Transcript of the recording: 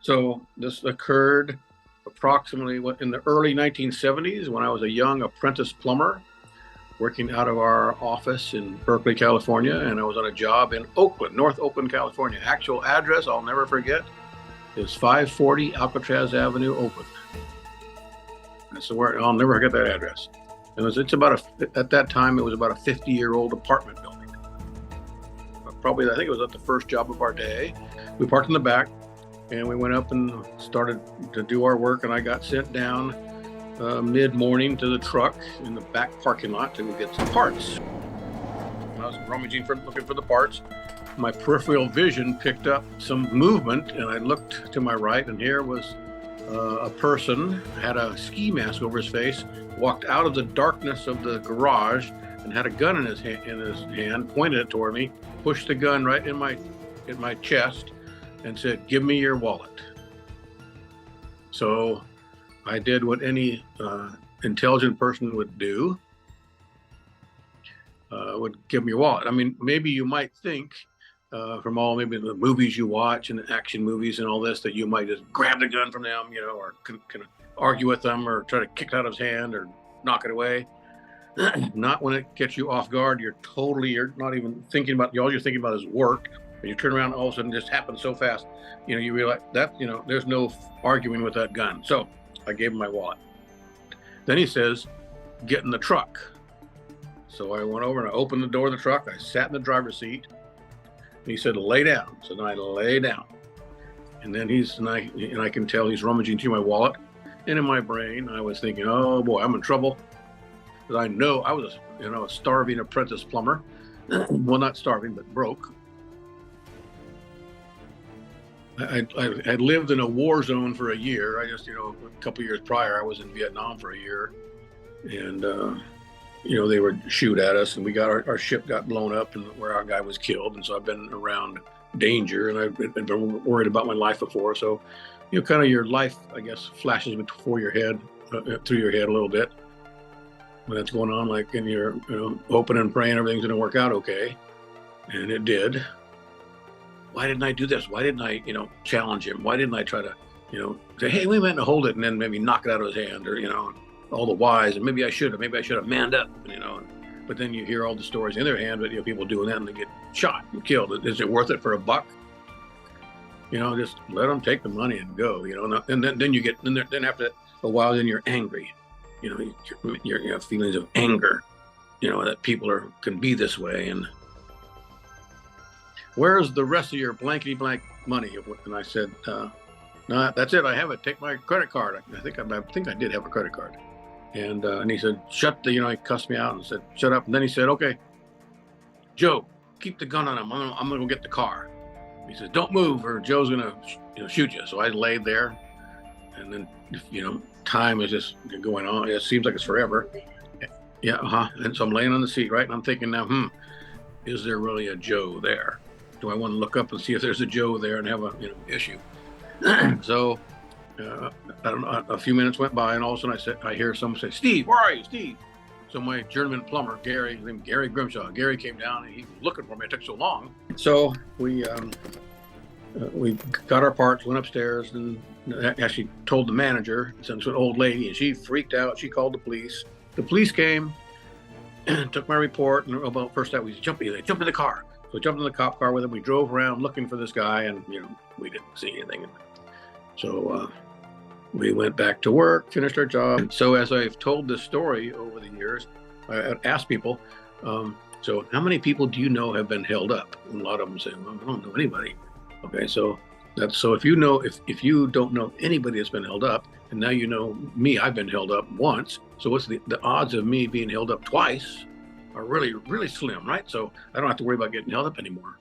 So this occurred approximately in the early 1970s when I was a young apprentice plumber working out of our office in Berkeley, California, and I was on a job in Oakland, North Oakland, California. Actual address I'll never forget is 540 Alcatraz Avenue, Oakland. That's where I'll never forget that address. It's about at that time it was about a 50-year-old apartment building. Probably I think it was at the first job of our day. We parked in the back and we went up and started to do our work, and I got sent down mid-morning to the truck in the back parking lot to get some parts. I was rummaging looking for the parts. My peripheral vision picked up some movement, and I looked to my right, and here was a person, had a ski mask over his face, walked out of the darkness of the garage and had a gun in his hand, pointed it toward me, pushed the gun right in my chest and said, "Give me your wallet." So I did what any intelligent person would do, would give me your wallet. I mean, maybe you might think from maybe the movies you watch and the action movies and all this, that you might just grab the gun from them, or kind of argue with them or try to kick it out of his hand or knock it away. Not when it gets you off guard. You're not even thinking about, all you're thinking about is work. And you turn around and all of a sudden it just happens so fast, you realize that, there's no arguing with that gun. So I gave him my wallet. Then he says, "Get in the truck." So I went over and I opened the door of the truck. I sat in the driver's seat. And he said, "Lay down." So then I lay down. And then I can tell he's rummaging through my wallet. And in my brain, I was thinking, oh boy, I'm in trouble. Because I know I was, a starving apprentice plumber. Well, not starving, but broke. I had lived in a war zone for a year. I just, a couple years prior, I was in Vietnam for a year. And, they would shoot at us, and we got our ship got blown up, and where our guy was killed. And so I've been around danger, and I've been worried about my life before. So, kind of your life, I guess, flashes before your head, through your head a little bit when that's going on. Like, and you're, hoping and praying everything's going to work out okay, and it did. Why didn't I do this? Why didn't I, challenge him? Why didn't I try to, say, "Hey, we meant to hold it," and then maybe knock it out of his hand, or all the whys, and maybe I should have manned up, But then you hear all the stories in their hand, but people doing that and they get shot and killed. Is it worth it for a buck? Just let them take the money and go. And then you get then after a while, then you're angry. You have feelings of anger. That people can be this way. And where's the rest of your blankety blank money? And I said, "No, that's it. I have it. Take my credit card." I think I did have a credit card. And he said, he cussed me out and said, "Shut up." And then he said, "Okay, Joe, keep the gun on him. I'm gonna go get the car." He said, "Don't move or Joe's gonna shoot you." So I laid there, and then time is just going on. It seems like it's forever. Yeah, And so I'm laying on the seat, right? And I'm thinking now, is there really a Joe there? Do I want to look up and see if there's a Joe there and have a issue? So I don't know, a few minutes went by, and all of a sudden I hear someone say, "Steve, where are you, Steve?" So my journeyman plumber, Gary Grimshaw, Gary came down, and he was looking for me. It took so long. So we got our parts, went upstairs, and actually told the manager. So it's an old lady, and she freaked out. She called the police. The police came and took my report. And about first that we jumped in the car. So we jumped in the cop car with him. We drove around looking for this guy, and we didn't see anything. So we went back to work, finished our job. So as I've told this story over the years, I asked people, so how many people do you know have been held up? And a lot of them say, "Well, I don't know anybody." Okay, so if you don't know anybody that's been held up, and now you know me, I've been held up once. So what's the odds of me being held up twice are really, really slim, right? So I don't have to worry about getting held up anymore.